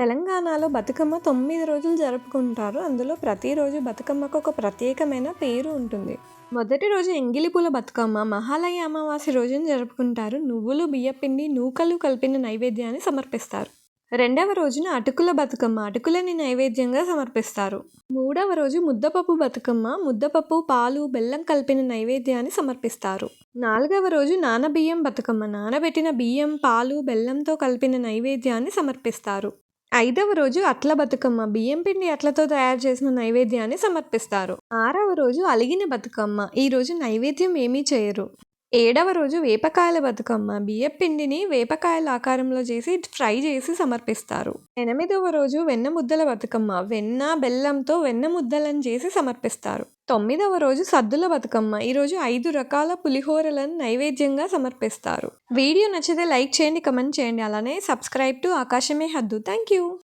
తెలంగాణలో బతుకమ్మ 9 రోజులు జరుపుకుంటారు. అందులో ప్రతిరోజు బతుకమ్మకు ఒక ప్రత్యేకమైన పేరు ఉంటుంది. మొదటి రోజు ఎంగిలిపూల బతుకమ్మ మహాలయ అమావాస్య రోజున జరుపుకుంటారు. నువ్వులు, బియ్యపిండి, నూకలు కలిపిన నైవేద్యాన్ని సమర్పిస్తారు. రెండవ రోజున అటుకుల బతుకమ్మ అటుకులని నైవేద్యంగా సమర్పిస్తారు. మూడవ రోజు ముద్దపప్పు బతుకమ్మ ముద్దపప్పు, పాలు, బెల్లం కలిపిన నైవేద్యాన్ని సమర్పిస్తారు. నాలుగవ రోజు నానబియ్యం బతుకమ్మ నానబెట్టిన బియ్యం, పాలు, బెల్లంతో కలిపిన నైవేద్యాన్ని సమర్పిస్తారు. ఐదవ రోజు అట్ల బతుకమ్మ బియ్యం పిండి అట్లతో తయారు చేసిన నైవేద్యాన్ని సమర్పిస్తారు. ఆరవ రోజు అలిగిన బతుకమ్మ ఈ రోజు నైవేద్యం ఏమీ చేయరు. ఏడవ రోజు వేపకాయల బతుకమ్మ బియ్యం పిండిని వేపకాయల ఆకారంలో చేసి ఫ్రై చేసి సమర్పిస్తారు. ఎనిమిదవ రోజు వెన్న ముద్దల బతుకమ్మ వెన్న, బెల్లంతో వెన్న ముద్దలను చేసి సమర్పిస్తారు. తొమ్మిదవ రోజు సద్దుల బతుకమ్మ ఈరోజు 5 రకాల పులిహోరలను నైవేద్యంగా సమర్పిస్తారు. వీడియో నచ్చితే లైక్ చేయండి, కమెంట్ చేయండి. అలానే సబ్స్క్రైబ్ టు ఆకాశమే హద్దు. Thank you.